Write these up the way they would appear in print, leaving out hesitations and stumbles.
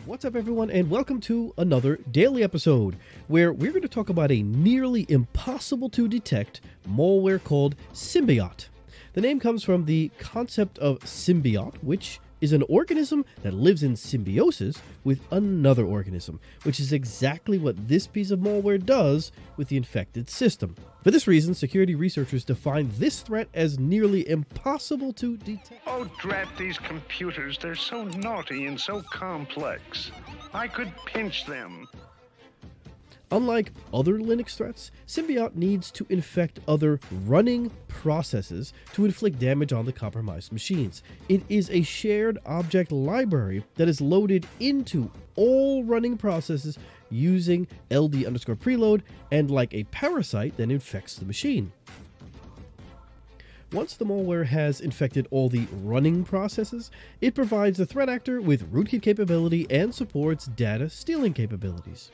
What's up, everyone, and welcome to another daily episode where we're going to talk about a nearly impossible to detect malware called Symbiote. The name comes from the concept of symbiote, which is an organism that lives in symbiosis with another organism, which is exactly what this piece of malware does with the infected system. For this reason, security researchers define this threat as nearly impossible to detect. Oh, drat these computers. They're so naughty and so complex. I could pinch them. Unlike other Linux threats, Symbiote needs to infect other running processes to inflict damage on the compromised machines. It is a shared object library that is loaded into all running processes using ld_preload, and like a parasite, then infects the machine. Once the malware has infected all the running processes, it provides the threat actor with rootkit capability and supports data stealing capabilities.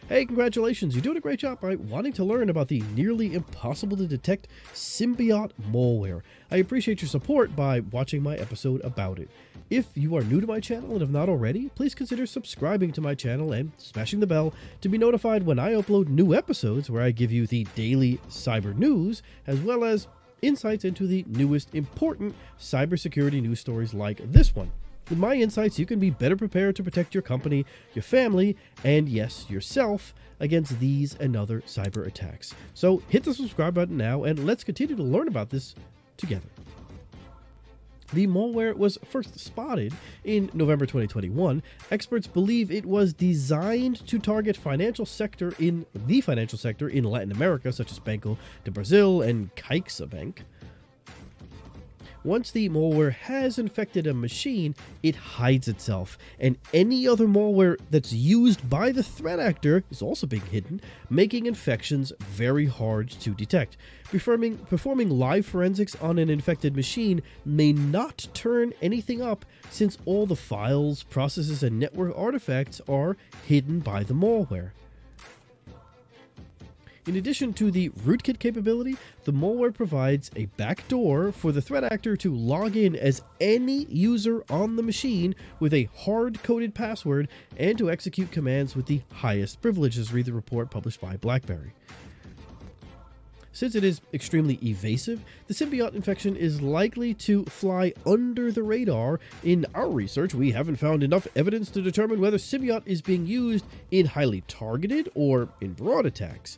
Hey, congratulations, you're doing a great job by wanting to learn about the nearly impossible to detect Symbiote malware. I appreciate your support by watching my episode about it. If you are new to my channel and have not already, please consider subscribing to my channel and smashing the bell to be notified when I upload new episodes where I give you the daily cyber news, as well as insights into the newest important cybersecurity news stories like this one. With my insights, you can be better prepared to protect your company, your family, and yes, yourself against these and other cyber attacks. So hit the subscribe button now and let's continue to learn about this together. The malware was first spotted in November 2021. Experts believe it was designed to target the financial sector in Latin America, such as Banco do Brasil and CaixaBank. Once the malware has infected a machine, it hides itself, and any other malware that's used by the threat actor is also being hidden, making infections very hard to detect. Performing live forensics on an infected machine may not turn anything up, since all the files, processes, and network artifacts are hidden by the malware. In addition to the rootkit capability, the malware provides a backdoor for the threat actor to log in as any user on the machine with a hard-coded password and to execute commands with the highest privileges, read the report published by BlackBerry. Since it is extremely evasive, the Symbiote infection is likely to fly under the radar. In our research, we haven't found enough evidence to determine whether Symbiote is being used in highly targeted or in broad attacks,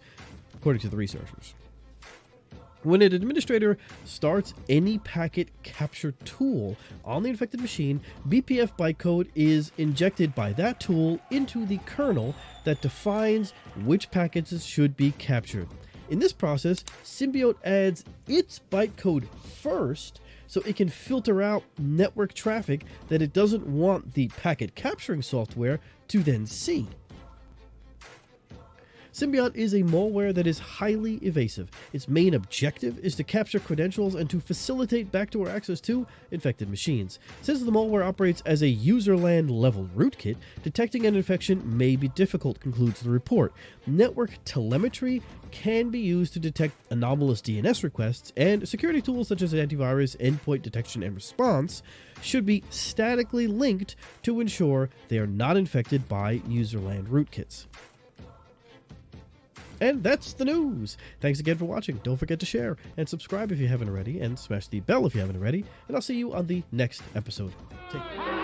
according to the researchers. When an administrator starts any packet capture tool on the infected machine, BPF bytecode is injected by that tool into the kernel that defines which packets should be captured. In this process, Symbiote adds its bytecode first so it can filter out network traffic that it doesn't want the packet capturing software to then see. Symbiote is a malware that is highly evasive. Its main objective is to capture credentials and to facilitate backdoor access to infected machines. Since the malware operates as a userland level rootkit, detecting an infection may be difficult, concludes the report. Network telemetry can be used to detect anomalous DNS requests, and security tools such as antivirus, endpoint detection, and response should be statically linked to ensure they are not infected by userland rootkits. And that's the news. Thanks again for watching. Don't forget to share and subscribe if you haven't already, and smash the bell if you haven't already, and I'll see you on the next episode. Take care.